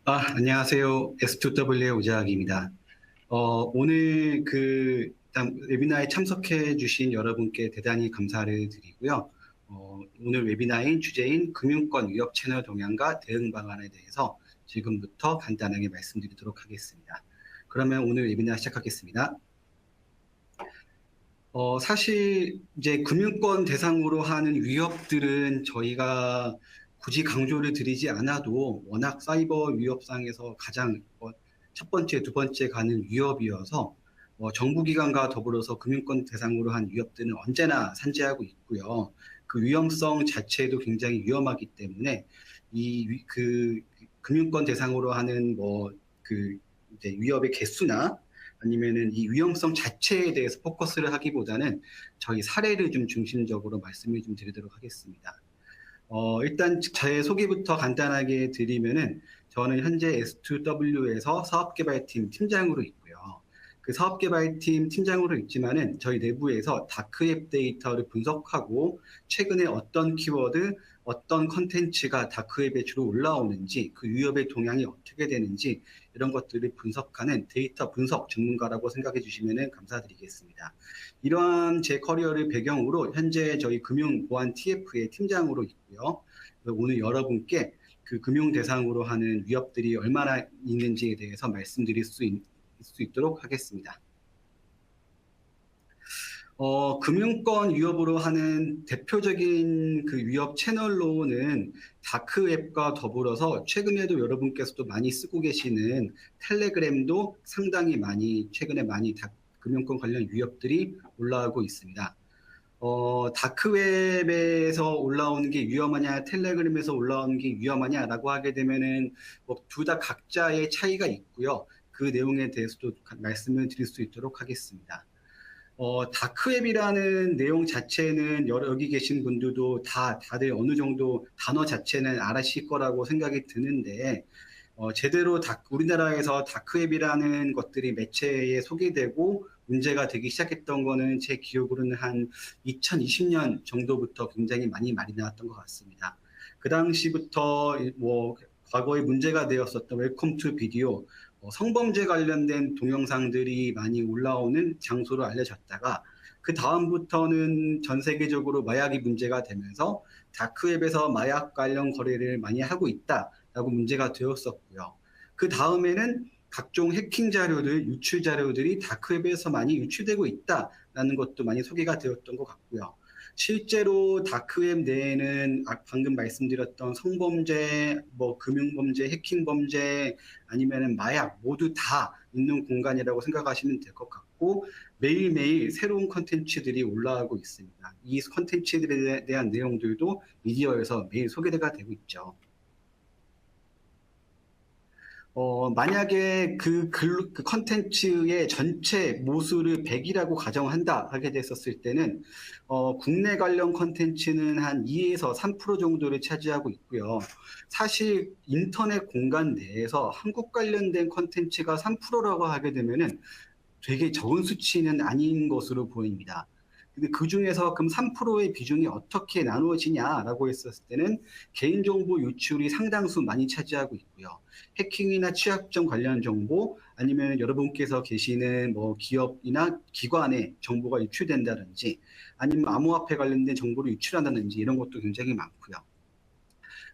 안녕하세요. S2W의 오재학입니다. 오늘 일단 웨비나에 참석해 주신 여러분께 대단히 감사를 드리고요. 오늘 웨비나인 주제인 금융권 위협 채널 동향과 대응 방안에 대해서 지금부터 간단하게 말씀드리도록 하겠습니다. 그러면 오늘 웨비나 시작하겠습니다. 사실 이제 금융권 대상으로 하는 위협들은 저희가 굳이 강조를 드리지 않아도 워낙 사이버 위협상에서 가장 첫 번째, 두 번째 가는 위협이어서 정부기관과 더불어서 금융권 대상으로 한 위협들은 언제나 산재하고 있고요. 그 위험성 자체도 굉장히 위험하기 때문에 금융권 대상으로 하는 이제 위협의 개수나 아니면은 이 위험성 자체에 대해서 포커스를 하기보다는 저희 사례를 좀 중심적으로 말씀을 좀 드리도록 하겠습니다. 일단 제 소개부터 간단하게 드리면은 저는 현재 S2W에서 사업개발팀 팀장으로 있고요. 그 사업개발팀 팀장으로 있지만은 저희 내부에서 다크웹 데이터를 분석하고 최근에 어떤 키워드, 어떤 컨텐츠가 다크웹에 주로 올라오는지 그 위협의 동향이 어떻게 되는지 이런 것들을 분석하는 데이터 분석 전문가라고 생각해 주시면 감사드리겠습니다. 이러한 제 커리어를 배경으로 현재 저희 금융보안 TF의 팀장으로 있고요. 오늘 여러분께 그 금융 대상으로 하는 위협들이 얼마나 있는지에 대해서 말씀드릴 수 있도록 하겠습니다. 금융권 위협으로 하는 대표적인 그 위협 채널로는 다크웹과 더불어서 최근에도 여러분께서도 많이 쓰고 계시는 텔레그램도 상당히 최근에 많이 금융권 관련 위협들이 올라오고 있습니다. 다크웹에서 올라오는 게 위험하냐, 텔레그램에서 올라오는 게 위험하냐라고 하게 되면은 둘 다 각자의 차이가 있고요. 그 내용에 대해서도 말씀을 드릴 수 있도록 하겠습니다. 다크웹이라는 내용 자체는 여기 계신 분들도 다들 어느 정도 단어 자체는 알아실 거라고 생각이 드는데, 제대로 우리나라에서 다크웹이라는 것들이 매체에 소개되고 문제가 되기 시작했던 거는 제 기억으로는 한 2020년 정도부터 굉장히 많이 나왔던 것 같습니다. 그 당시부터 과거에 문제가 되었었던 웰컴 투 비디오, 성범죄 관련된 동영상들이 많이 올라오는 장소로 알려졌다가 그 다음부터는 전 세계적으로 마약이 문제가 되면서 다크웹에서 마약 관련 거래를 많이 하고 있다라고 문제가 되었었고요. 그 다음에는 각종 해킹 자료들, 유출 자료들이 다크웹에서 많이 유출되고 있다라는 것도 많이 소개가 되었던 것 같고요. 실제로 다크웹 내에는 방금 말씀드렸던 성범죄, 금융범죄, 해킹범죄, 아니면은 마약 모두 다 있는 공간이라고 생각하시면 될 것 같고 매일매일 새로운 컨텐츠들이 올라오고 있습니다. 이 컨텐츠들에 대한 내용들도 미디어에서 매일 소개가 되고 있죠. 만약에 그 컨텐츠의 전체 모수를 100이라고 가정한다 하게 됐었을 때는 국내 관련 컨텐츠는 한 2에서 3% 정도를 차지하고 있고요. 사실 인터넷 공간 내에서 한국 관련된 컨텐츠가 3%라고 하게 되면은 되게 적은 수치는 아닌 것으로 보입니다. 근데 그 중에서 그럼 3%의 비중이 어떻게 나누어지냐라고 했었을 때는 개인정보 유출이 상당수 많이 차지하고 있고요. 해킹이나 취약점 관련 정보 아니면 여러분께서 계시는 기업이나 기관의 정보가 유출된다든지 아니면 암호화폐 관련된 정보를 유출한다든지 이런 것도 굉장히 많고요.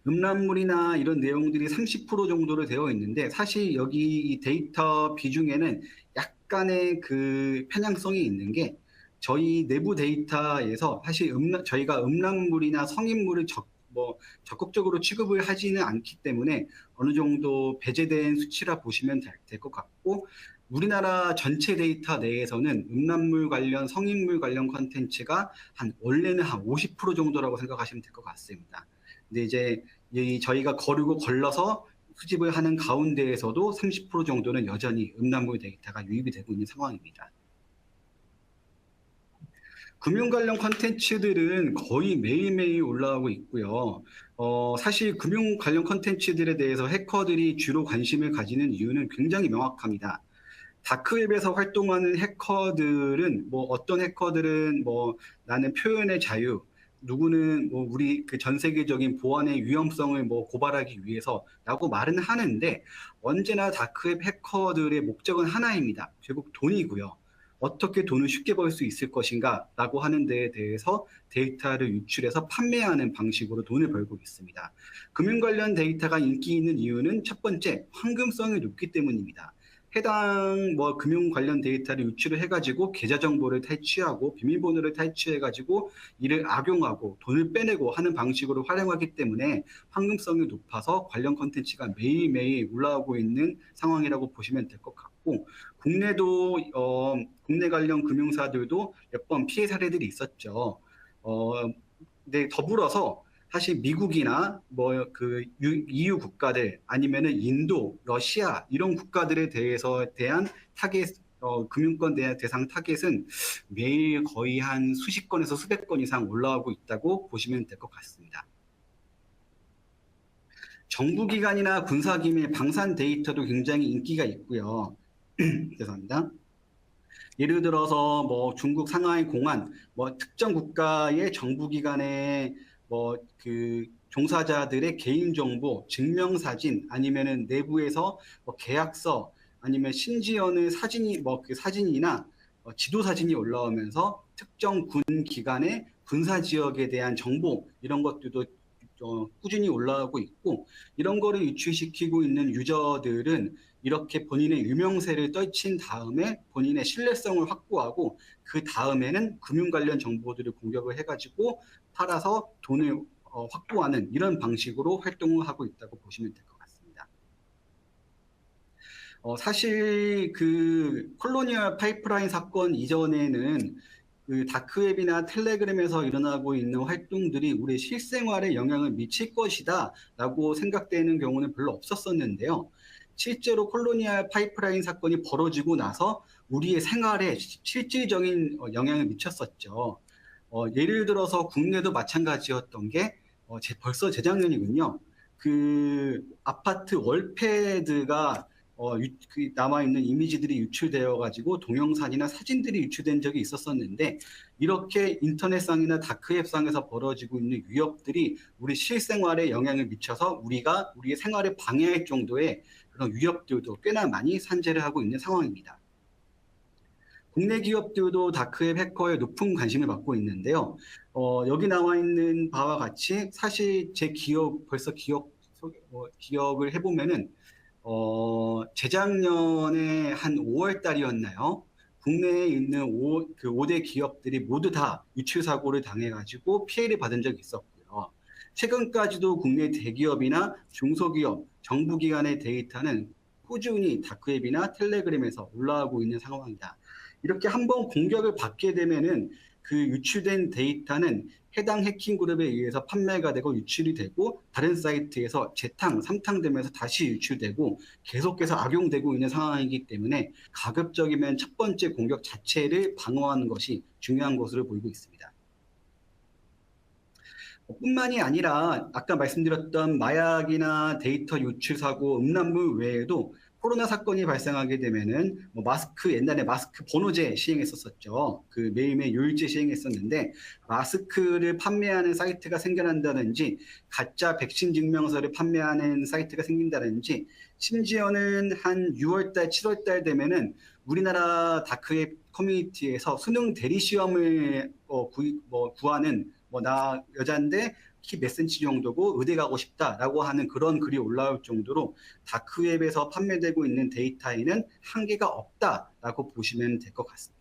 음란물이나 이런 내용들이 30% 정도로 되어 있는데 사실 여기 이 데이터 비중에는 약간의 그 편향성이 있는 게 저희 내부 데이터에서 사실 저희가 음란물이나 성인물을 적극적으로 취급을 하지는 않기 때문에 어느 정도 배제된 수치라 보시면 될 것 같고 우리나라 전체 데이터 내에서는 음란물 관련 성인물 관련 컨텐츠가 원래는 한 50% 정도라고 생각하시면 될 것 같습니다. 근데 이제 저희가 걸러서 수집을 하는 가운데에서도 30% 정도는 여전히 음란물 데이터가 유입이 되고 있는 상황입니다. 금융 관련 컨텐츠들은 거의 매일매일 올라오고 있고요. 사실 금융 관련 컨텐츠들에 대해서 해커들이 주로 관심을 가지는 이유는 굉장히 명확합니다. 다크웹에서 활동하는 해커들은 어떤 해커들은 나는 표현의 자유, 누구는 뭐 우리 그 전 세계적인 보안의 위험성을 뭐 고발하기 위해서라고 말은 하는데 언제나 다크웹 해커들의 목적은 하나입니다. 결국 돈이고요. 어떻게 돈을 쉽게 벌 수 있을 것인가라고 하는 데에 대해서 데이터를 유출해서 판매하는 방식으로 돈을 벌고 있습니다. 금융 관련 데이터가 인기 있는 이유는 첫 번째, 황금성이 높기 때문입니다. 해당 뭐 금융 관련 데이터를 유출을 해가지고 계좌 정보를 탈취하고 비밀번호를 탈취해가지고 이를 악용하고 돈을 빼내고 하는 방식으로 활용하기 때문에 황금성이 높아서 관련 콘텐츠가 매일매일 올라오고 있는 상황이라고 보시면 될 것 같고 국내도 국내 관련 금융사들도 몇 번 피해 사례들이 있었죠. 어, 근데 더불어서 사실 미국이나 뭐 그 EU 국가들 아니면은 인도, 러시아 이런 국가들에 대한 타겟 금융권 대상 타겟은 매일 거의 한 수십 건에서 수백 건 이상 올라오고 있다고 보시면 될 것 같습니다. 정부기관이나 군사기밀, 방산 데이터도 굉장히 인기가 있고요. 죄송합니다. 예를 들어서 뭐 중국 상하이 공안, 뭐 특정 국가의 정부기관의 뭐 그 종사자들의 개인정보, 증명사진 아니면은 내부에서 뭐 계약서 아니면 심지어는 사진이 뭐 그 사진이나 지도 사진이 올라오면서 특정 군 기관의 군사 지역에 대한 정보 이런 것들도 꾸준히 올라오고 있고 이런 거를 유출시키고 있는 유저들은 이렇게 본인의 유명세를 떨친 다음에 본인의 신뢰성을 확보하고 그 다음에는 금융 관련 정보들을 공격을 해가지고 팔아서 돈을 확보하는 이런 방식으로 활동을 하고 있다고 보시면 될 것 같습니다. 사실 그 콜로니얼 파이프라인 사건 이전에는 그 다크웹이나 텔레그램에서 일어나고 있는 활동들이 우리 실생활에 영향을 미칠 것이다라고 생각되는 경우는 별로 없었었는데요. 실제로 콜로니얼 파이프라인 사건이 벌어지고 나서 우리의 생활에 실질적인 영향을 미쳤었죠. 예를 들어서 국내도 마찬가지였던 게 벌써 재작년이군요. 그 아파트 월패드가 그 남아있는 이미지들이 유출되어 가지고 동영상이나 사진들이 유출된 적이 있었었는데 이렇게 인터넷상이나 다크웹상에서 벌어지고 있는 위협들이 우리 실생활에 영향을 미쳐서 우리가 우리의 생활을 방해할 정도의 그런 위협들도 꽤나 많이 산재를 하고 있는 상황입니다. 국내 기업들도 다크웹 해커에 높은 관심을 받고 있는데요. 여기 나와 있는 바와 같이 사실 제 벌써 기억을 해보면은 재작년에 한 5월 달이었나요? 국내에 있는 5대 기업들이 모두 다 유출 사고를 당해가지고 피해를 받은 적이 있었고요. 최근까지도 국내 대기업이나 중소기업, 정부기관의 데이터는 꾸준히 다크웹이나 텔레그램에서 올라오고 있는 상황이다. 이렇게 한번 공격을 받게 되면은 그 유출된 데이터는 해당 해킹 그룹에 의해서 판매가 되고 유출이 되고 다른 사이트에서 재탕, 삼탕되면서 다시 유출되고 계속해서 악용되고 있는 상황이기 때문에 가급적이면 첫 번째 공격 자체를 방어하는 것이 중요한 것으로 보이고 있습니다. 뿐만이 아니라 아까 말씀드렸던 마약이나 데이터 유출 사고, 음란물 외에도 코로나 사건이 발생하게 되면은 뭐 마스크 옛날에 마스크 번호제 시행했었죠. 그 매일매일 요일제 시행했었는데 마스크를 판매하는 사이트가 생겨난다든지 가짜 백신 증명서를 판매하는 사이트가 생긴다든지 심지어는 한 6월달, 7월달 되면은 우리나라 다크웹 커뮤니티에서 수능 대리 시험을 구하는 나 여자인데 키 몇 센치 정도고 의대 가고 싶다라고 하는 그런 글이 올라올 정도로 다크웹에서 판매되고 있는 데이터에는 한계가 없다라고 보시면 될 것 같습니다.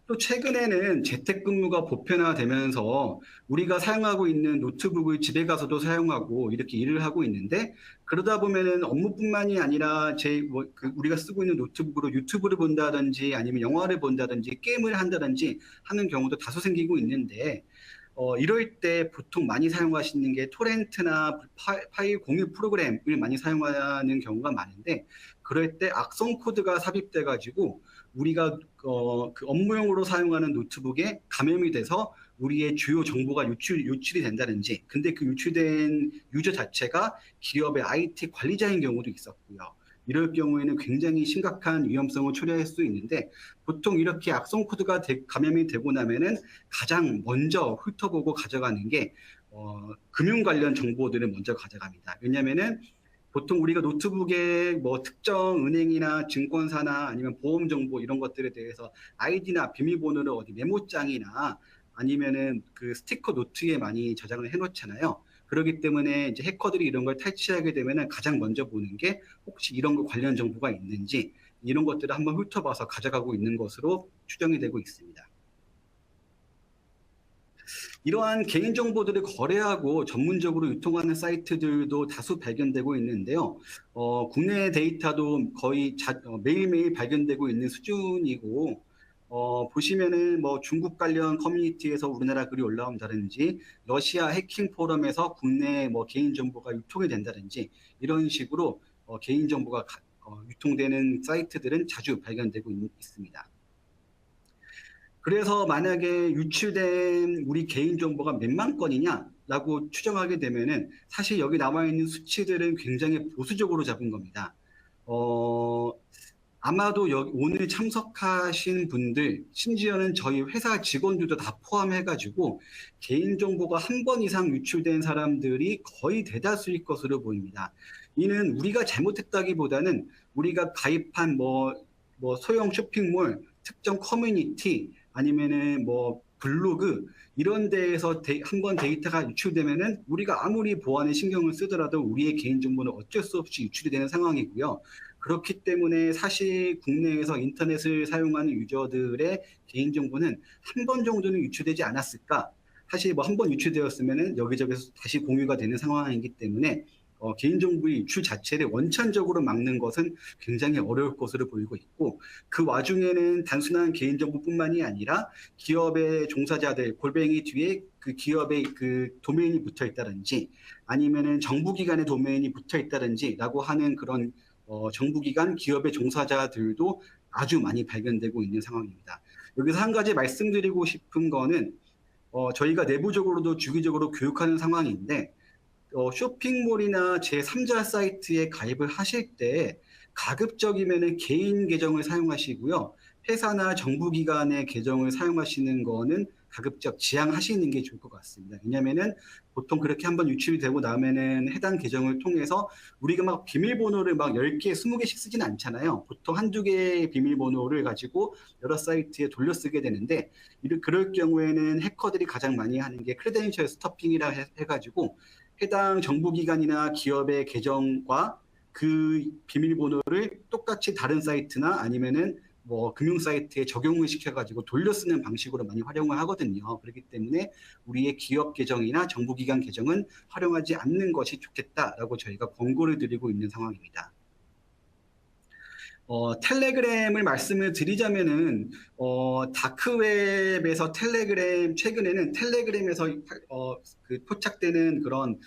또 최근에는 재택근무가 보편화되면서 우리가 사용하고 있는 노트북을 집에 가서도 사용하고 이렇게 일을 하고 있는데 그러다 보면은 업무뿐만이 아니라 우리가 쓰고 있는 노트북으로 유튜브를 본다든지 아니면 영화를 본다든지 게임을 한다든지 하는 경우도 다소 생기고 있는데 이럴 때 보통 많이 사용하시는 게 토렌트나 파일 공유 프로그램을 많이 사용하는 경우가 많은데 그럴 때 악성 코드가 삽입돼 가지고 우리가 그 업무용으로 사용하는 노트북에 감염이 돼서 우리의 주요 정보가 유출이 된다든지 근데 그 유출된 유저 자체가 기업의 IT 관리자인 경우도 있었고요. 이럴 경우에는 굉장히 심각한 위험성을 초래할 수 있는데, 보통 이렇게 악성 코드가 감염이 되고 나면은 가장 먼저 훑어보고 가져가는 게 금융 관련 정보들을 먼저 가져갑니다. 왜냐면은 보통 우리가 노트북에 뭐 특정 은행이나 증권사나 아니면 보험 정보 이런 것들에 대해서 아이디나 비밀번호를 어디 메모장이나 아니면은 그 스티커 노트에 많이 저장을 해놓잖아요. 그렇기 때문에 이제 해커들이 이런 걸 탈취하게 되면은 가장 먼저 보는 게 혹시 이런 거 관련 정보가 있는지, 이런 것들을 한번 훑어봐서 가져가고 있는 것으로 추정이 되고 있습니다. 이러한 개인정보들을 거래하고 전문적으로 유통하는 사이트들도 다수 발견되고 있는데요. 국내 데이터도 거의 매일매일 발견되고 있는 수준이고, 보시면은 뭐 중국 관련 커뮤니티에서 우리나라 글이 올라온다든지, 러시아 해킹 포럼에서 국내 뭐 개인정보가 유통이 된다든지, 이런 식으로 개인정보가 유통되는 사이트들은 자주 발견되고 있습니다. 그래서 만약에 유출된 우리 개인정보가 몇만 건이냐라고 추정하게 되면은 사실 여기 나와 있는 수치들은 굉장히 보수적으로 잡은 겁니다. 어, 아마도 오늘 참석하신 분들, 심지어는 저희 회사 직원들도 다 포함해가지고 개인정보가 한 번 이상 유출된 사람들이 거의 대다수일 것으로 보입니다. 이는 우리가 잘못했다기보다는 우리가 가입한 뭐 소형 쇼핑몰, 특정 커뮤니티, 아니면은 뭐 블로그 이런 데에서 한 번 데이터가 유출되면은 우리가 아무리 보안에 신경을 쓰더라도 우리의 개인정보는 어쩔 수 없이 유출이 되는 상황이고요. 그렇기 때문에 사실 국내에서 인터넷을 사용하는 유저들의 개인정보는 한 번 정도는 유출되지 않았을까? 사실 뭐 한 번 유출되었으면은 여기저기서 다시 공유가 되는 상황이기 때문에 개인정보의 유출 자체를 원천적으로 막는 것은 굉장히 어려울 것으로 보이고 있고, 그 와중에는 단순한 개인정보뿐만이 아니라 기업의 종사자들 골뱅이 뒤에 그 기업의 그 도메인이 붙어 있다든지, 아니면은 정부기관의 도메인이 붙어 있다든지라고 하는 그런 정부기관 기업의 종사자들도 아주 많이 발견되고 있는 상황입니다. 여기서 한 가지 말씀드리고 싶은 거는 저희가 내부적으로도 주기적으로 교육하는 상황인데, 쇼핑몰이나 제3자 사이트에 가입을 하실 때 가급적이면 개인 계정을 사용하시고요. 회사나 정부기관의 계정을 사용하시는 거는 가급적 지양하시는 게 좋을 것 같습니다. 왜냐면은 보통 그렇게 한번 유출이 되고 나면은 해당 계정을 통해서 우리가 막 비밀번호를 막 10개, 20개씩 쓰진 않잖아요. 보통 한두 개의 비밀번호를 가지고 여러 사이트에 돌려쓰게 되는데, 그럴 경우에는 해커들이 가장 많이 하는 게 크레덴셜 스토핑이라 해가지고 해당 정부기관이나 기업의 계정과 그 비밀번호를 똑같이 다른 사이트나 아니면은 뭐 금융 사이트에 적용을 시켜가지고 돌려 쓰는 방식으로 많이 활용을 하거든요. 그렇기 때문에 우리의 기업 계정이나 정부기관 계정은 활용하지 않는 것이 좋겠다라고 저희가 권고를 드리고 있는 상황입니다. 텔레그램을 말씀을 드리자면은 다크웹에서 텔레그램, 최근에는 텔레그램에서 그 포착되는 그런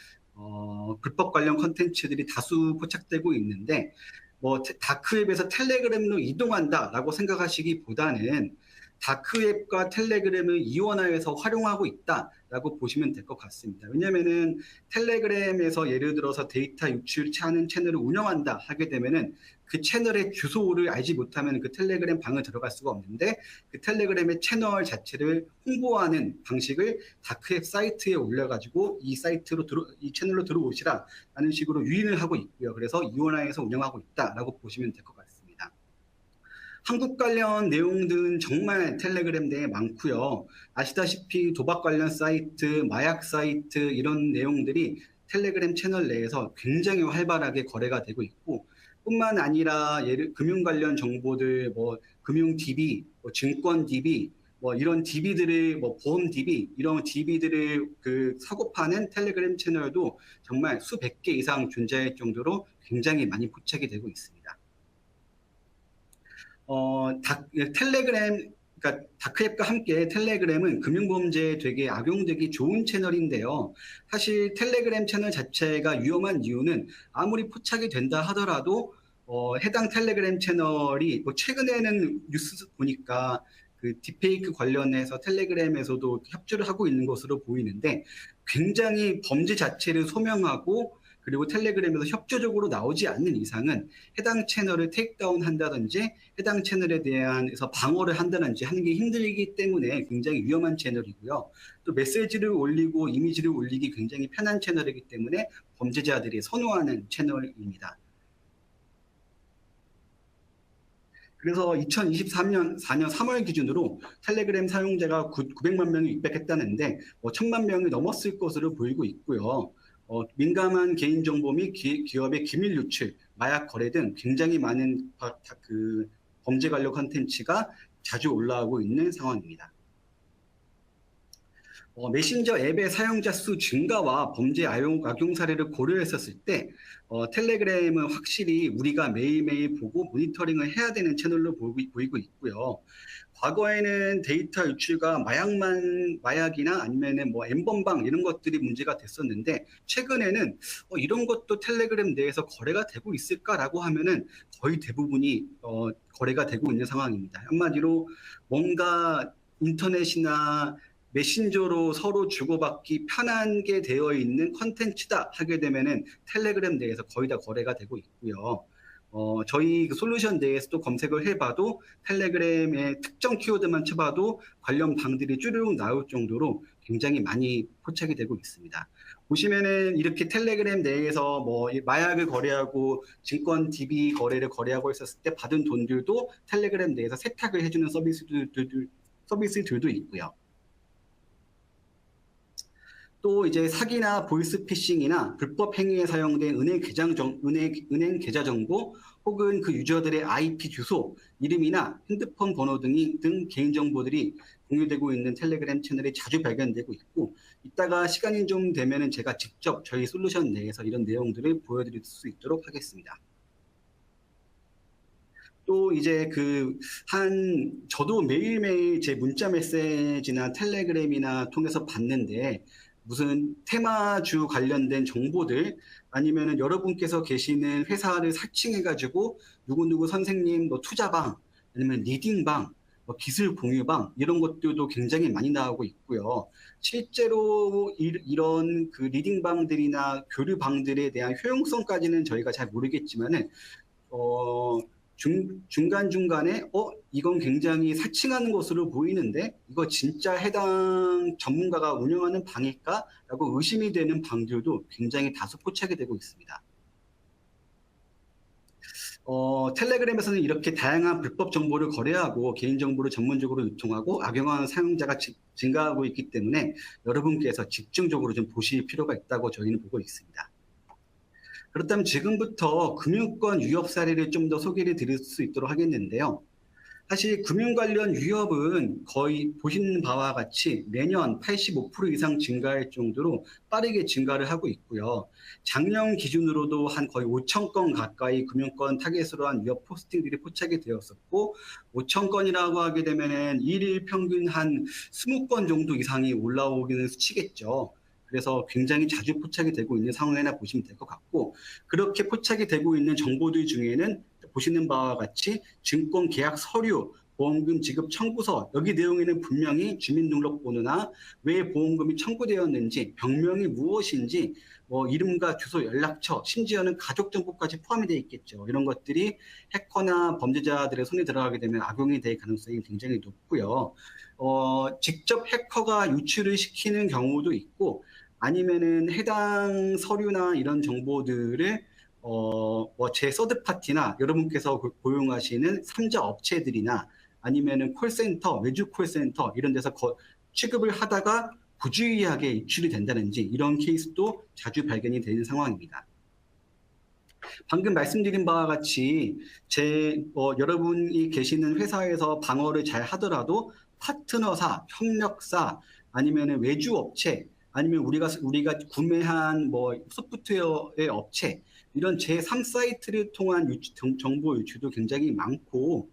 불법 관련 컨텐츠들이 다수 포착되고 있는데, 뭐 다크웹에서 텔레그램으로 이동한다라고 생각하시기보다는 다크웹과 텔레그램을 이원화해서 활용하고 있다라고 보시면 될 것 같습니다. 왜냐면은 텔레그램에서 예를 들어서 데이터 유출하는 채널을 운영한다 하게 되면은 그 채널의 주소를 알지 못하면 그 텔레그램 방을 들어갈 수가 없는데, 그 텔레그램의 채널 자체를 홍보하는 방식을 다크웹 사이트에 올려가지고 이 채널로 들어오시라 라는 식으로 유인을 하고 있고요. 그래서 이원화해서 운영하고 있다라고 보시면 될 것 같습니다. 한국 관련 내용들은 정말 텔레그램 내에 많고요. 아시다시피 도박 관련 사이트, 마약 사이트 이런 내용들이 텔레그램 채널 내에서 굉장히 활발하게 거래가 되고 있고, 뿐만 아니라 금융 관련 정보들, 뭐 금융 DB, 뭐 증권 DB, 뭐 이런 DB들을 뭐 보험 DB 이런 DB들을 그 사고 파는 텔레그램 채널도 정말 수백 개 이상 존재할 정도로 굉장히 많이 포착이 되고 있습니다. 텔레그램, 그러니까 다크웹과 함께 텔레그램은 금융범죄에 되게 악용되기 좋은 채널인데요. 사실 텔레그램 채널 자체가 위험한 이유는 아무리 포착이 된다 하더라도 해당 텔레그램 채널이 뭐 최근에는 뉴스 보니까 그 딥페이크 관련해서 텔레그램에서도 협조를 하고 있는 것으로 보이는데, 굉장히 범죄 자체를 소명하고 그리고 텔레그램에서 협조적으로 나오지 않는 이상은 해당 채널을 테이크다운 한다든지 해당 채널에 대해서 방어를 한다든지 하는 게 힘들기 때문에 굉장히 위험한 채널이고요. 또 메시지를 올리고 이미지를 올리기 굉장히 편한 채널이기 때문에 범죄자들이 선호하는 채널입니다. 그래서 2023년 4년 3월 기준으로 텔레그램 사용자가 900만 명이 육박했다는데 1000만 명이 넘었을 것으로 보이고 있고요. 민감한 개인정보 및 기업의 기밀 유출, 마약 거래 등 굉장히 많은 그 범죄 관련 콘텐츠가 자주 올라오고 있는 상황입니다. 메신저 앱의 사용자 수 증가와 범죄 악용 사례를 고려했었을 때 텔레그램은 확실히 우리가 매일매일 보고 모니터링을 해야 되는 채널로 보이고 있고요. 과거에는 데이터 유출과 마약이나 아니면은 뭐 엠번방 이런 것들이 문제가 됐었는데 최근에는 이런 것도 텔레그램 내에서 거래가 되고 있을까라고 하면은 거의 대부분이 거래가 되고 있는 상황입니다. 한마디로 뭔가 인터넷이나 메신저로 서로 주고받기 편하게 되어 있는 컨텐츠다 하게 되면은 텔레그램 내에서 거의 다 거래가 되고 있고요. 저희 그 솔루션 내에서도 검색을 해봐도 텔레그램의 특정 키워드만 쳐봐도 관련 방들이 쭈르륵 나올 정도로 굉장히 많이 포착이 되고 있습니다. 보시면은 이렇게 텔레그램 내에서 뭐 마약을 거래하고 증권 DB 거래를 거래하고 있었을 때 받은 돈들도 텔레그램 내에서 세탁을 해주는 서비스들도 있고요. 또 이제 사기나 보이스피싱이나 불법 행위에 사용된 은행 계좌 정보 혹은 그 유저들의 IP 주소, 이름이나 핸드폰 번호 등 개인 정보들이 공유되고 있는 텔레그램 채널이 자주 발견되고 있고, 이따가 시간이 좀 되면은 제가 직접 저희 솔루션 내에서 이런 내용들을 보여드릴 수 있도록 하겠습니다. 또 이제 저도 매일매일 제 문자 메시지나 텔레그램이나 통해서 받는데 무슨 테마주 관련된 정보들 아니면은 여러분께서 계시는 회사를 사칭해가지고 누구누구 선생님 뭐 투자방 아니면 리딩방 뭐 기술 공유방 이런 것들도 굉장히 많이 나오고 있고요. 실제로 이런 그 리딩방들이나 교류방들에 대한 효용성까지는 저희가 잘 모르겠지만은 중간중간에 이건 굉장히 사칭하는 것으로 보이는데 이거 진짜 해당 전문가가 운영하는 방일까? 라고 의심이 되는 방들도 굉장히 다수 포착이 되고 있습니다. 텔레그램에서는 이렇게 다양한 불법 정보를 거래하고 개인정보를 전문적으로 유통하고 악용하는 사용자가 증가하고 있기 때문에 여러분께서 집중적으로 좀 보실 필요가 있다고 저희는 보고 있습니다. 그렇다면 지금부터 금융권 위협 사례를 좀 더 소개를 드릴 수 있도록 하겠는데요. 사실 금융 관련 위협은 거의 보시는 바와 같이 매년 85% 이상 증가할 정도로 빠르게 증가를 하고 있고요. 작년 기준으로도 한 거의 5천 건 가까이 금융권 타겟으로 한 위협 포스팅들이 포착이 되었었고 5천 건이라고 하게 되면은 일일 평균 한 20건 정도 이상이 올라오기는 수치겠죠. 그래서 굉장히 자주 포착이 되고 있는 상황이나 보시면 될 것 같고 그렇게 포착이 되고 있는 정보들 중에는 보시는 바와 같이 증권 계약 서류, 보험금 지급 청구서 여기 내용에는 분명히 주민등록번호나 왜 보험금이 청구되었는지 병명이 무엇인지 뭐 이름과 주소, 연락처, 심지어는 가족 정보까지 포함이 되어 있겠죠. 이런 것들이 해커나 범죄자들의 손에 들어가게 되면 악용이 될 가능성이 굉장히 높고요. 직접 해커가 유출을 시키는 경우도 있고 아니면은 해당 서류나 이런 정보들을 제 서드파티나 여러분께서 고용하시는 3자 업체들이나 아니면은 콜센터, 외주 콜센터 이런 데서 취급을 하다가 부주의하게 유출이 된다든지 이런 케이스도 자주 발견이 되는 상황입니다. 방금 말씀드린 바와 같이 여러분이 계시는 회사에서 방어를 잘 하더라도 파트너사, 협력사 아니면은 외주 업체 아니면 우리가 구매한 뭐 소프트웨어의 업체 이런 제3 사이트를 통한 정보 유출도 굉장히 많고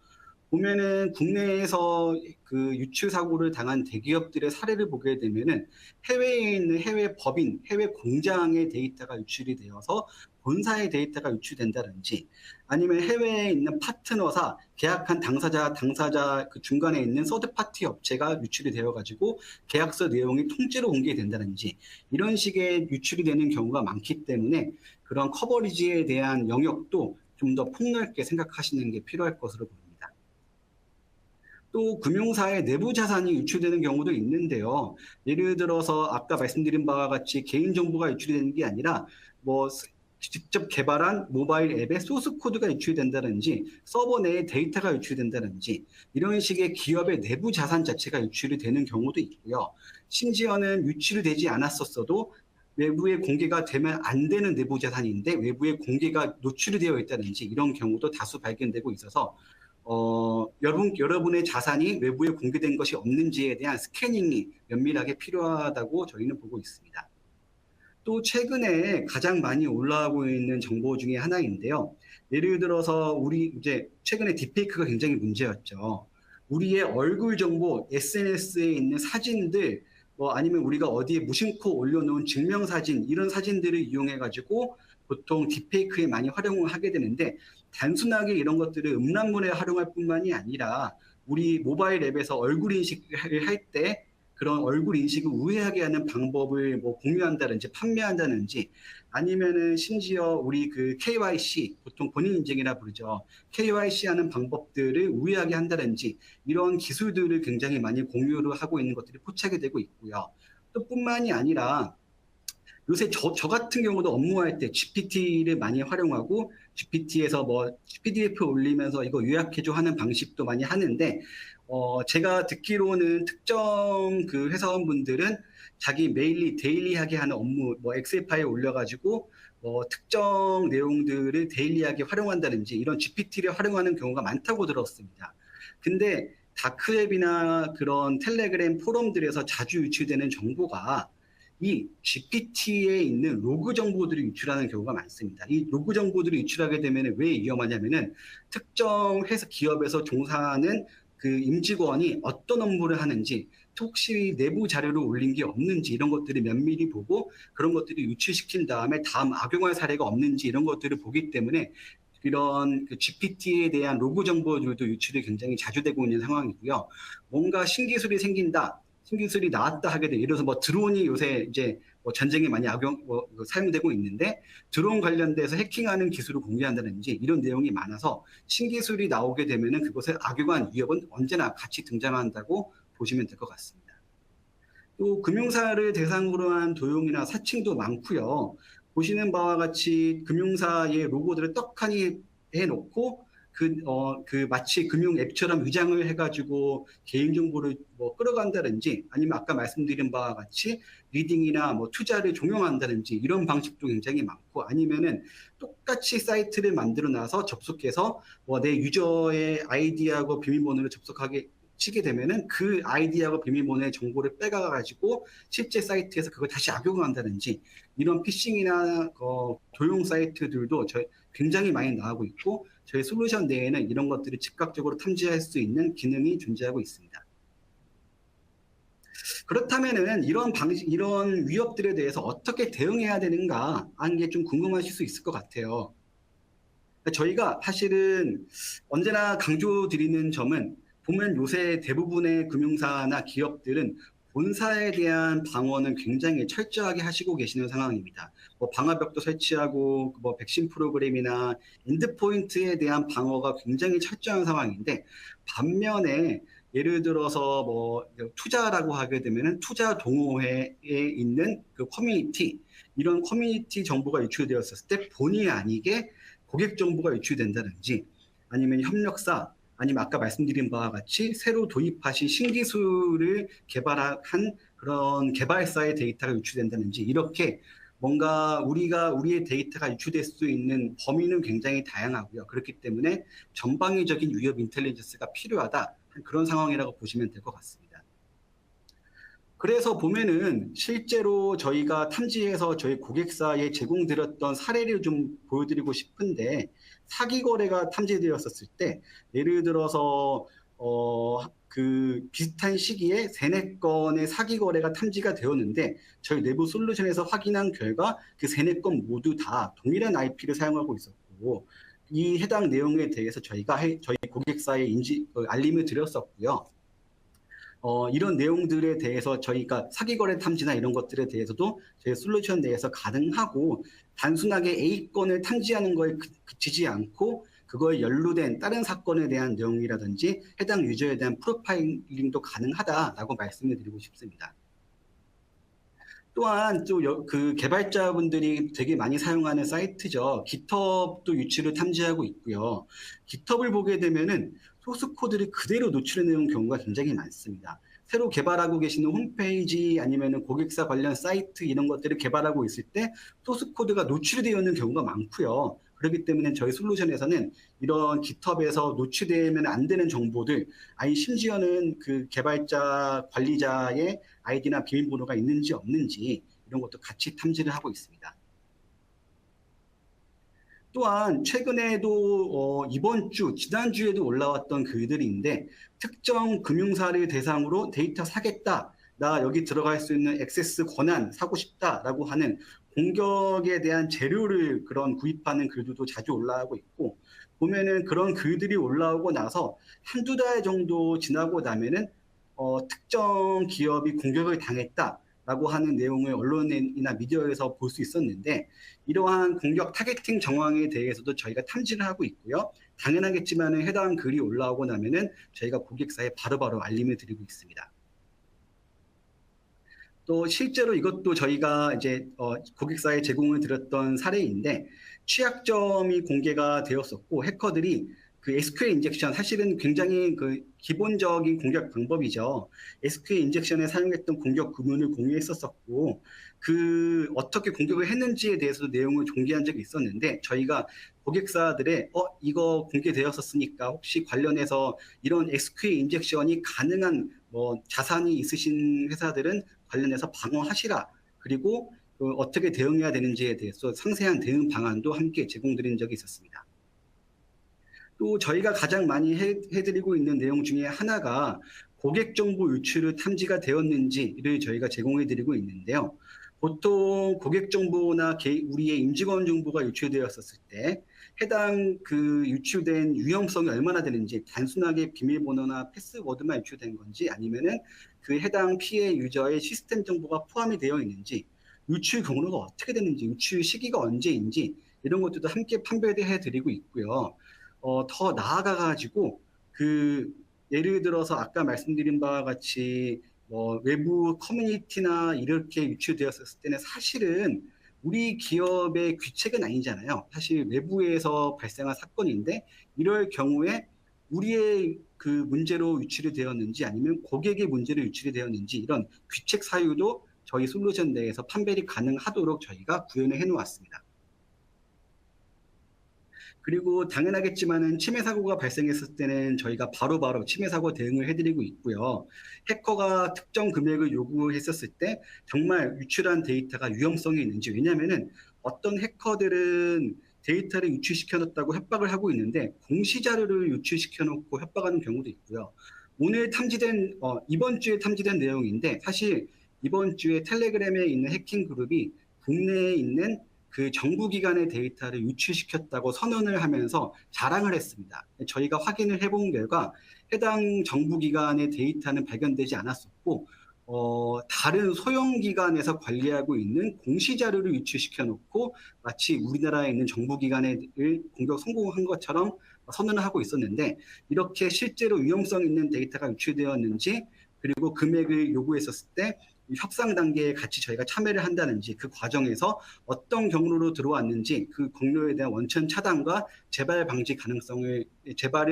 보면은 국내에서 그 유출 사고를 당한 대기업들의 사례를 보게 되면은 해외에 있는 해외 법인, 해외 공장의 데이터가 유출이 되어서 본사의 데이터가 유출된다든지 아니면 해외에 있는 파트너사, 계약한 당사자 그 중간에 있는 서드파티 업체가 유출이 되어가지고 계약서 내용이 통째로 공개된다든지 이런 식의 유출이 되는 경우가 많기 때문에 그런 커버리지에 대한 영역도 좀 더 폭넓게 생각하시는 게 필요할 것으로 보입니다. 또 금융사의 내부 자산이 유출되는 경우도 있는데요. 예를 들어서 아까 말씀드린 바와 같이 개인정보가 유출되는 게 아니라 뭐 직접 개발한 모바일 앱의 소스 코드가 유출된다든지 서버 내에 데이터가 유출된다든지 이런 식의 기업의 내부 자산 자체가 유출이 되는 경우도 있고요. 심지어는 유출이 되지 않았었어도 외부에 공개가 되면 안 되는 내부 자산인데 외부에 공개가 노출이 되어 있다든지 이런 경우도 다수 발견되고 있어서 여러분의 자산이 외부에 공개된 것이 없는지에 대한 스캐닝이 면밀하게 필요하다고 저희는 보고 있습니다. 또 최근에 가장 많이 올라오고 있는 정보 중에 하나인데요. 예를 들어서 우리 이제 최근에 딥페이크가 굉장히 문제였죠. 우리의 얼굴 정보, SNS에 있는 사진들, 뭐 아니면 우리가 어디에 무심코 올려놓은 증명사진 이런 사진들을 이용해가지고 보통 딥페이크에 많이 활용을 하게 되는데 단순하게 이런 것들을 음란물에 활용할 뿐만이 아니라 우리 모바일 앱에서 얼굴 인식을 할 때 그런 얼굴 인식을 우회하게 하는 방법을 뭐 공유한다든지 판매한다든지 아니면은 심지어 우리 그 KYC 보통 본인 인증이라 부르죠. KYC 하는 방법들을 우회하게 한다든지 이런 기술들을 굉장히 많이 공유를 하고 있는 것들이 포착이 되고 있고요. 또 뿐만이 아니라 요새 저 같은 경우도 업무할 때 GPT를 많이 활용하고 GPT에서 뭐 PDF 올리면서 이거 요약해줘 하는 방식도 많이 하는데 제가 듣기로는 특정 그 회사원분들은 자기 메일리 데일리하게 하는 업무 뭐 엑셀 파일 올려가지고 뭐 특정 내용들을 데일리하게 활용한다든지 이런 GPT를 활용하는 경우가 많다고 들었습니다. 근데 다크웹이나 그런 텔레그램 포럼들에서 자주 유출되는 정보가 이 GPT에 있는 로그 정보들을 유출하는 경우가 많습니다. 이 로그 정보들을 유출하게 되면 왜 위험하냐면은 특정 회사 기업에서 종사하는 그 임직원이 어떤 업무를 하는지 혹시 내부 자료를 올린 게 없는지 이런 것들을 면밀히 보고 그런 것들을 유출시킨 다음에 다음 악용할 사례가 없는지 이런 것들을 보기 때문에 이런 그 GPT에 대한 로그 정보들도 유출이 굉장히 자주 되고 있는 상황이고요. 뭔가 신기술이 생긴다. 신기술이 나왔다 하게 돼. 예를 들어서 뭐 드론이 요새 이제 뭐 전쟁에 많이 사용되고 있는데 드론 관련돼서 해킹하는 기술을 공개한다든지 이런 내용이 많아서 신기술이 나오게 되면은 그것을 악용한 위협은 언제나 같이 등장한다고 보시면 될 것 같습니다. 또 금융사를 대상으로 한 도용이나 사칭도 많고요. 보시는 바와 같이 금융사의 로고들을 떡하니 해놓고 그 마치 금융 앱처럼 위장을 해가지고 개인정보를 뭐 끌어간다든지 아니면 아까 말씀드린 바와 같이 리딩이나 뭐 투자를 종용한다든지 이런 방식도 굉장히 많고 아니면은 똑같이 사이트를 만들어 놔서 접속해서 뭐 내 유저의 아이디하고 비밀번호를 접속하게 치게 되면은 그 아이디하고 비밀번호의 정보를 빼가가지고 실제 사이트에서 그걸 다시 악용한다든지 이런 피싱이나 도용 사이트들도 굉장히 많이 나오고 있고 저희 솔루션 내에는 이런 것들을 즉각적으로 탐지할 수 있는 기능이 존재하고 있습니다. 그렇다면은 이런 위협들에 대해서 어떻게 대응해야 되는가 하는 게 좀 궁금하실 수 있을 것 같아요. 저희가 사실은 언제나 강조드리는 점은 보면 요새 대부분의 금융사나 기업들은 본사에 대한 방어는 굉장히 철저하게 하시고 계시는 상황입니다. 뭐 방화벽도 설치하고 뭐 백신 프로그램이나 엔드포인트에 대한 방어가 굉장히 철저한 상황인데 반면에 예를 들어서 뭐 투자라고 하게 되면은 투자 동호회에 있는 그 커뮤니티 이런 커뮤니티 정보가 유출되었을 때 본의 아니게 고객 정보가 유출된다든지 아니면 협력사 아니면 아까 말씀드린 바와 같이 새로 도입하신 신기술을 개발한 그런 개발사의 데이터가 유출된다든지 이렇게 뭔가 우리의 데이터가 유출될 수 있는 범위는 굉장히 다양하고요. 그렇기 때문에 전방위적인 위협 인텔리전스가 필요하다. 그런 상황이라고 보시면 될 것 같습니다. 그래서 보면은 실제로 저희가 탐지해서 저희 고객사에 제공드렸던 사례를 좀 보여드리고 싶은데, 사기 거래가 탐지되었었을 때 예를 들어서 그 비슷한 시기에 세네 건의 사기 거래가 탐지가 되었는데, 저희 내부 솔루션에서 확인한 결과 그 세네 건 모두 다 동일한 IP를 사용하고 있었고, 이 해당 내용에 대해서 저희 고객사에 알림을 드렸었고요. 이런 내용들에 대해서 저희가 사기거래 탐지나 이런 것들에 대해서도 저희 솔루션 내에서 가능하고, 단순하게 A건을 탐지하는 거에 그치지 않고 그거에 연루된 다른 사건에 대한 내용이라든지 해당 유저에 대한 프로파일링도 가능하다라고 말씀을 드리고 싶습니다. 또한 또 그 개발자분들이 되게 많이 사용하는 사이트죠. GitHub도 유출을 탐지하고 있고요. GitHub을 보게 되면은 소스 코드를 그대로 노출해내는 경우가 굉장히 많습니다. 새로 개발하고 계시는 홈페이지 아니면은 고객사 관련 사이트 이런 것들을 개발하고 있을 때 소스 코드가 노출이 되어 있는 경우가 많고요. 그렇기 때문에 저희 솔루션에서는 이런 GitHub에서 노출되면 안 되는 정보들, 아니 심지어는 그 개발자 관리자의 아이디나 비밀번호가 있는지 없는지 이런 것도 같이 탐지를 하고 있습니다. 또한 최근에도 이번 주, 지난주에도 올라왔던 글들인데, 특정 금융사를 대상으로 데이터 사겠다, 나 여기 들어갈 수 있는 액세스 권한 사고 싶다라고 하는 공격에 대한 재료를 그런 구입하는 글들도 자주 올라오고 있고, 보면은 그런 글들이 올라오고 나서 한두 달 정도 지나고 나면은 특정 기업이 공격을 당했다라고 하는 내용을 언론이나 미디어에서 볼 수 있었는데, 이러한 공격 타겟팅 정황에 대해서도 저희가 탐지를 하고 있고요. 당연하겠지만 해당 글이 올라오고 나면은 저희가 고객사에 바로바로 알림을 드리고 있습니다. 또 실제로 이것도 저희가 이제 고객사에 제공을 드렸던 사례인데, 취약점이 공개가 되었었고 해커들이 그 SQL 인젝션, 사실은 굉장히 그 기본적인 공격 방법이죠. SQL 인젝션에 사용했던 공격 구문을 공유했었고, 그 어떻게 공격을 했는지에 대해서도 내용을 공개한 적이 있었는데, 저희가 고객사들의 이거 공개되었었으니까 혹시 관련해서 이런 SQL 인젝션이 가능한 뭐 자산이 있으신 회사들은 관련해서 방어하시라. 그리고 어떻게 대응해야 되는지에 대해서 상세한 대응 방안도 함께 제공드린 적이 있었습니다. 또 저희가 가장 많이 해드리고 있는 내용 중에 하나가 고객 정보 유출을 탐지가 되었는지를 저희가 제공해드리고 있는데요. 보통 고객 정보나 우리의 임직원 정보가 유출되었을 때 해당 그 유출된 위험성이 얼마나 되는지, 단순하게 비밀번호나 패스워드만 유출된 건지 아니면은 그 해당 피해 유저의 시스템 정보가 포함이 되어 있는지, 유출 경로가 어떻게 되는지, 유출 시기가 언제인지 이런 것들도 함께 판별해 드리고 있고요. 더 나아가가지고 그 예를 들어서 아까 말씀드린 바와 같이 외부 커뮤니티나 이렇게 유출되었을 때는 사실은 우리 기업의 귀책은 아니잖아요. 사실 외부에서 발생한 사건인데, 이럴 경우에 우리의 그 문제로 유출이 되었는지 아니면 고객의 문제로 유출이 되었는지 이런 귀책 사유도 저희 솔루션 내에서 판별이 가능하도록 저희가 구현을 해놓았습니다. 그리고 당연하겠지만은 침해 사고가 발생했을 때는 저희가 바로바로 침해 사고 대응을 해드리고 있고요. 해커가 특정 금액을 요구했었을 때 정말 유출한 데이터가 위험성이 있는지, 왜냐하면은 어떤 해커들은 데이터를 유출시켜 놓았다고 협박을 하고 있는데 공시 자료를 유출시켜 놓고 협박하는 경우도 있고요. 이번 주에 탐지된 내용인데, 사실 이번 주에 텔레그램에 있는 해킹 그룹이 국내에 있는 그 정부기관의 데이터를 유출시켰다고 선언을 하면서 자랑을 했습니다. 저희가 확인을 해본 결과 해당 정부기관의 데이터는 발견되지 않았었고, 다른 소형기관에서 관리하고 있는 공시자료를 유출시켜 놓고 마치 우리나라에 있는 정부기관을 공격 성공한 것처럼 선언을 하고 있었는데, 이렇게 실제로 위험성 있는 데이터가 유출되었는지, 그리고 금액을 요구했었을 때 협상 단계에 같이 저희가 참여를 한다는지, 그 과정에서 어떤 경로로 들어왔는지 그 경로에 대한 원천 차단과 재발을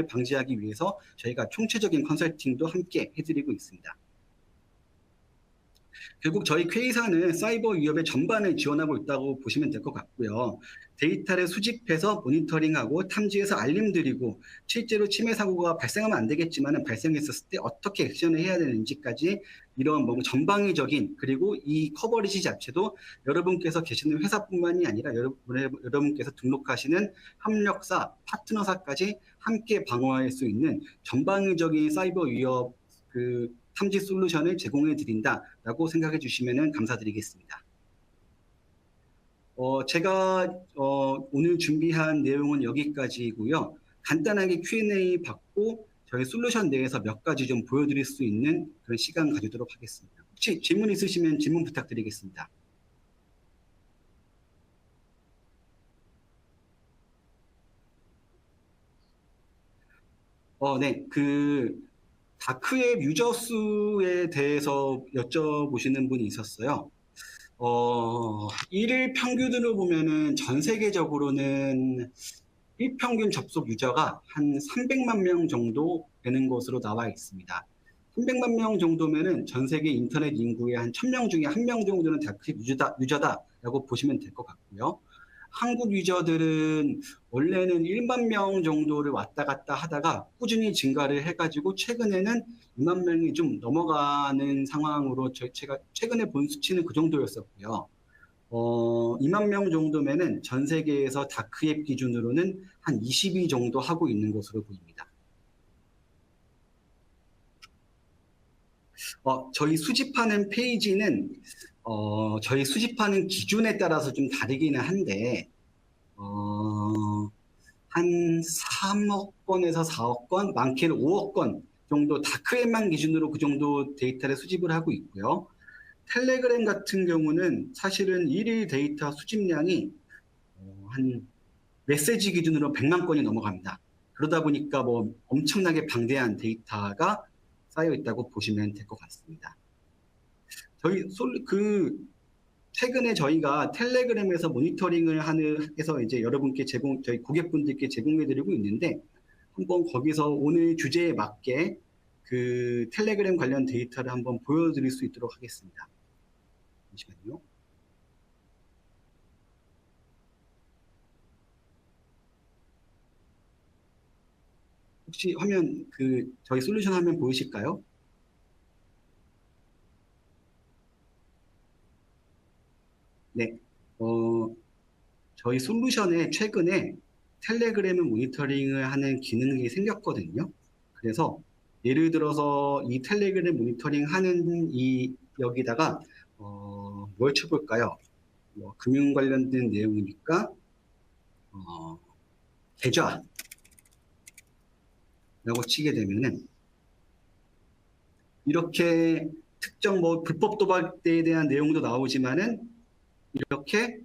방지하기 위해서 저희가 총체적인 컨설팅도 함께 해드리고 있습니다. 결국 저희 K사는 사이버 위협의 전반을 지원하고 있다고 보시면 될 것 같고요. 데이터를 수집해서 모니터링하고 탐지해서 알림드리고 실제로 침해 사고가 발생하면 안 되겠지만 발생했었을 때 어떻게 액션을 해야 되는지까지 이런 뭔가 전방위적인 그리고 이 커버리지 자체도 여러분께서 계시는 회사뿐만이 아니라 여러분께서 등록하시는 협력사, 파트너사까지 함께 방어할 수 있는 전방위적인 사이버 위협 탐지 솔루션을 제공해 드린다라고 생각해 주시면 감사드리겠습니다. 제가 오늘 준비한 내용은 여기까지고요. 간단하게 Q&A 받고 저희 솔루션 내에서 몇 가지 좀 보여드릴 수 있는 그런 시간 가지도록 하겠습니다. 혹시 질문 있으시면 질문 부탁드리겠습니다. 네, 다크웹 유저 수에 대해서 여쭤보시는 분이 있었어요. 일일 평균으로 보면은 전 세계적으로는 일평균 접속 유저가 한 300만 명 정도 되는 것으로 나와 있습니다. 300만 명 정도면은 전 세계 인터넷 인구의 한 1000명 중에 1명 정도는 다크웹 유저다라고 보시면 될 것 같고요. 한국 유저들은 원래는 1만 명 정도를 왔다 갔다 하다가 꾸준히 증가를 해가지고 최근에는 2만 명이 좀 넘어가는 상황으로 제가 최근에 본 수치는 그 정도였었고요. 2만 명 정도면은 전 세계에서 다크앱 기준으로는 한 20위 정도 하고 있는 것으로 보입니다. 저희 수집하는 페이지는 저희 수집하는 기준에 따라서 좀 다르기는 한데 한 3억 건에서 4억 건, 많게는 5억 건 정도 다크앱만 기준으로 그 정도 데이터를 수집을 하고 있고요. 텔레그램 같은 경우는 사실은 일일 데이터 수집량이 한 메시지 기준으로 100만 건이 넘어갑니다. 그러다 보니까 뭐 엄청나게 방대한 데이터가 쌓여 있다고 보시면 될 것 같습니다. 최근에 저희가 텔레그램에서 모니터링을 해서 이제 여러분께 저희 고객분들께 제공해드리고 있는데 한번 거기서 오늘 주제에 맞게 그 텔레그램 관련 데이터를 한번 보여드릴 수 있도록 하겠습니다. 잠시만요. 혹시 화면 저희 솔루션 화면 보이실까요? 네. 저희 솔루션에 최근에 텔레그램을 모니터링을 하는 기능이 생겼거든요. 그래서 예를 들어서 이 텔레그램 모니터링 하는 여기다가 뭘 쳐볼까요? 금융 관련된 내용이니까 계좌라고 치게 되면은 이렇게 특정 불법 도박에 대한 내용도 나오지만은 이렇게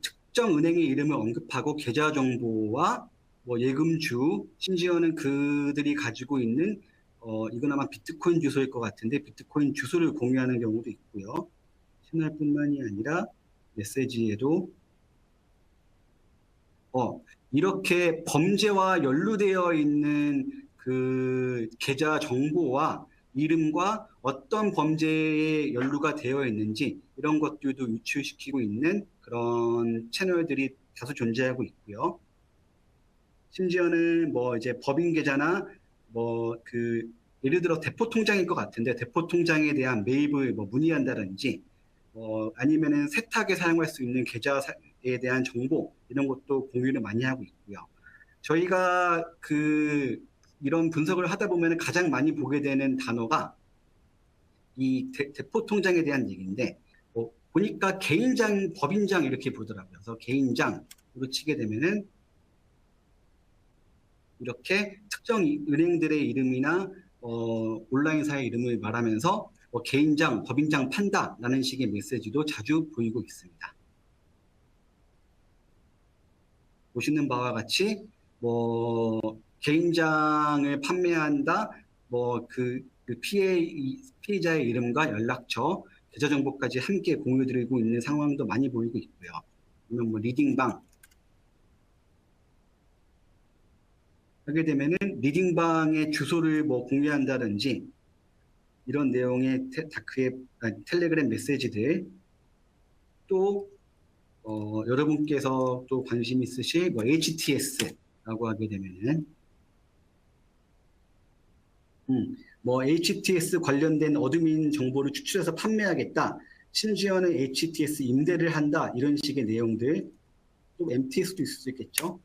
특정 은행의 이름을 언급하고 계좌 정보와 예금주, 심지어는 그들이 가지고 있는 이건 아마 비트코인 주소일 것 같은데 비트코인 주소를 공유하는 경우도 있고요. 채널뿐만이 아니라 메시지에도 이렇게 범죄와 연루되어 있는 그 계좌 정보와 이름과 어떤 범죄에 연루가 되어 있는지 이런 것들도 유출시키고 있는 그런 채널들이 다수 존재하고 있고요. 심지어는 이제 법인 계좌나 예를 들어 대포 통장일 것 같은데 대포 통장에 대한 매입을 문의한다든지 아니면은 세탁에 사용할 수 있는 계좌에 대한 정보 이런 것도 공유를 많이 하고 있고요. 저희가 이런 분석을 하다 보면 가장 많이 보게 되는 단어가 이 대포 통장에 대한 얘기인데 보니까 개인장, 법인장 이렇게 보더라고요. 그래서 개인장으로 치게 되면은 이렇게 특정 은행들의 이름이나 온라인사의 이름을 말하면서 개인장, 법인장 판다라는 식의 메시지도 자주 보이고 있습니다. 보시는 바와 같이 개인장을 판매한다, 피해자의 이름과 연락처, 계좌 정보까지 함께 공유드리고 있는 상황도 많이 보이고 있고요. 아니면 리딩방 하게 되면은 리딩방의 주소를 공유한다든지 이런 내용의 다크웹, 텔레그램 메시지들, 또 여러분께서 또 관심 있으실 뭐 HTS라고 하게 되면은 뭐 HTS 관련된 어드민 정보를 추출해서 판매하겠다. 심지어는 HTS 임대를 한다. 이런 식의 내용들. 또 MTS도 있을 수 있겠죠.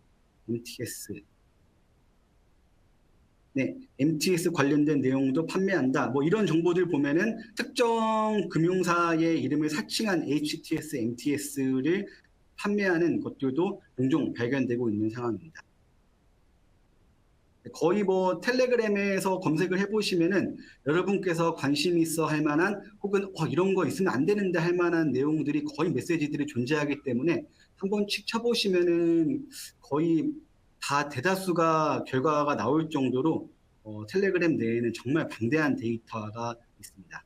MTS. 네, MTS 관련된 내용도 판매한다. 뭐 이런 정보들 보면은 특정 금융사의 이름을 사칭한 HTS, MTS를 판매하는 것들도 종종 발견되고 있는 상황입니다. 거의 뭐 텔레그램에서 검색을 해보시면은 여러분께서 관심 있어 할 만한 혹은 이런 거 있으면 안 되는데 할 만한 내용들이 거의 메시지들이 존재하기 때문에 한 번씩 쳐보시면은 거의 다 대다수가 결과가 나올 정도로 텔레그램 내에는 정말 방대한 데이터가 있습니다.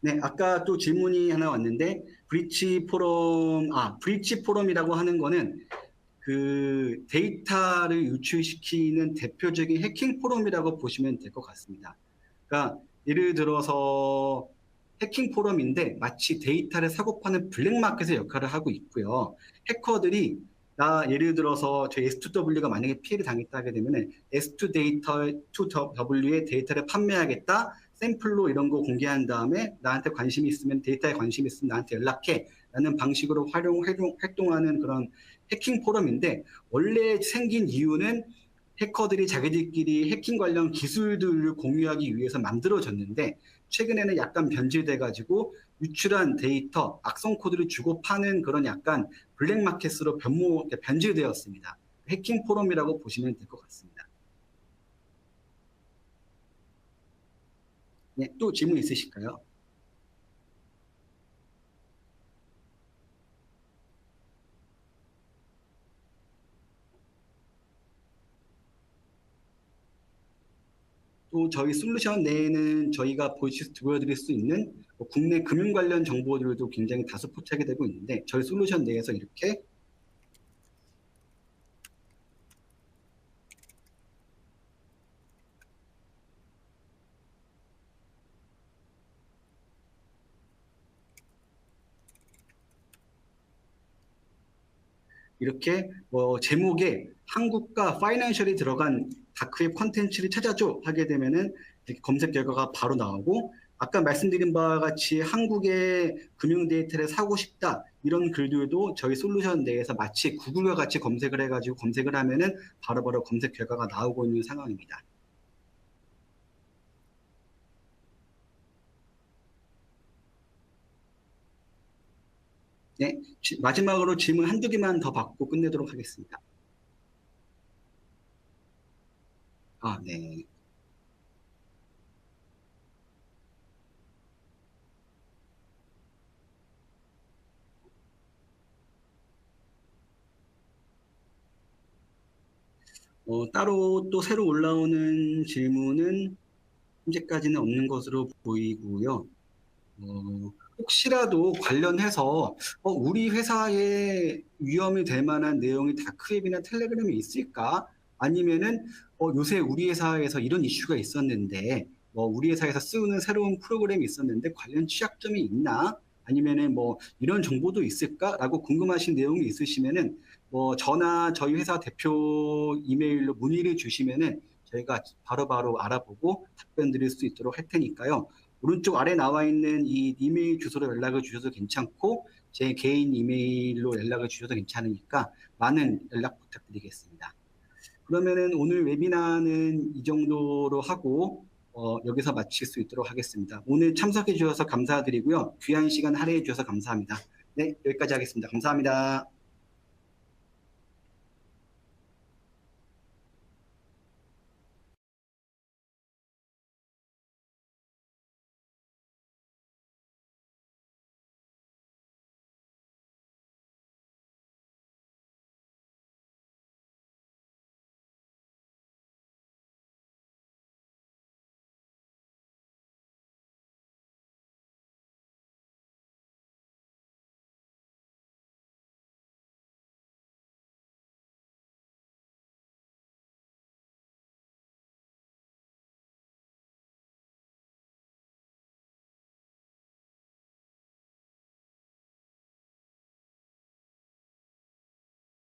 네, 아까 또 질문이 하나 왔는데 브리치 포럼이라고 하는 거는 그 데이터를 유출시키는 대표적인 해킹 포럼이라고 보시면 될 것 같습니다. 그러니까 예를 들어서 해킹 포럼인데 마치 데이터를 사고 파는 블랙마켓의 역할을 하고 있고요. 해커들이 예를 들어서 저희 S2W가 만약에 피해를 당했다 하게 되면 S2W의 데이터를 판매하겠다. 샘플로 이런 거 공개한 다음에 나한테 관심이 있으면 데이터에 관심이 있으면 나한테 연락해 라는 방식으로 활동하는 그런 해킹 포럼인데 원래 생긴 이유는 해커들이 자기들끼리 해킹 관련 기술들을 공유하기 위해서 만들어졌는데 최근에는 약간 변질돼가지고 유출한 데이터, 악성 코드를 주고 파는 그런 약간 블랙마켓으로 변질되었습니다. 해킹 포럼이라고 보시면 될 것 같습니다. 네, 또 질문 있으실까요? 또 저희 솔루션 내에는 저희가 보여드릴 수 있는 국내 금융 관련 정보들도 굉장히 다수 포착이 되고 있는데 저희 솔루션 내에서 이렇게 제목에 한국과 파이낸셜이 들어간 다크웹 콘텐츠를 찾아줘 하게 되면은 이렇게 검색 결과가 바로 나오고 아까 말씀드린 바와 같이 한국의 금융 데이터를 사고 싶다 이런 글들도 저희 솔루션 내에서 마치 구글과 같이 검색을 해가지고 검색을 하면은 바로바로 검색 결과가 나오고 있는 상황입니다. 네, 마지막으로 질문 한두 개만 더 받고 끝내도록 하겠습니다. 네. 따로 또 새로 올라오는 질문은 현재까지는 없는 것으로 보이고요. 혹시라도 관련해서 우리 회사에 위험이 될 만한 내용이 다크웹이나 텔레그램에 있을까? 아니면은 요새 우리 회사에서 이런 이슈가 있었는데 우리 회사에서 쓰는 새로운 프로그램이 있었는데 관련 취약점이 있나? 아니면은 이런 정보도 있을까?라고 궁금하신 내용이 있으시면은 저나 저희 회사 대표 이메일로 문의를 주시면은 저희가 바로바로 알아보고 답변 드릴 수 있도록 할 테니까요. 오른쪽 아래 나와 있는 이 이메일 주소로 연락을 주셔도 괜찮고 제 개인 이메일로 연락을 주셔도 괜찮으니까 많은 연락 부탁드리겠습니다. 그러면은 오늘 웨비나는 이 정도로 하고 여기서 마칠 수 있도록 하겠습니다. 오늘 참석해 주셔서 감사드리고요. 귀한 시간 할애해 주셔서 감사합니다. 네, 여기까지 하겠습니다. 감사합니다.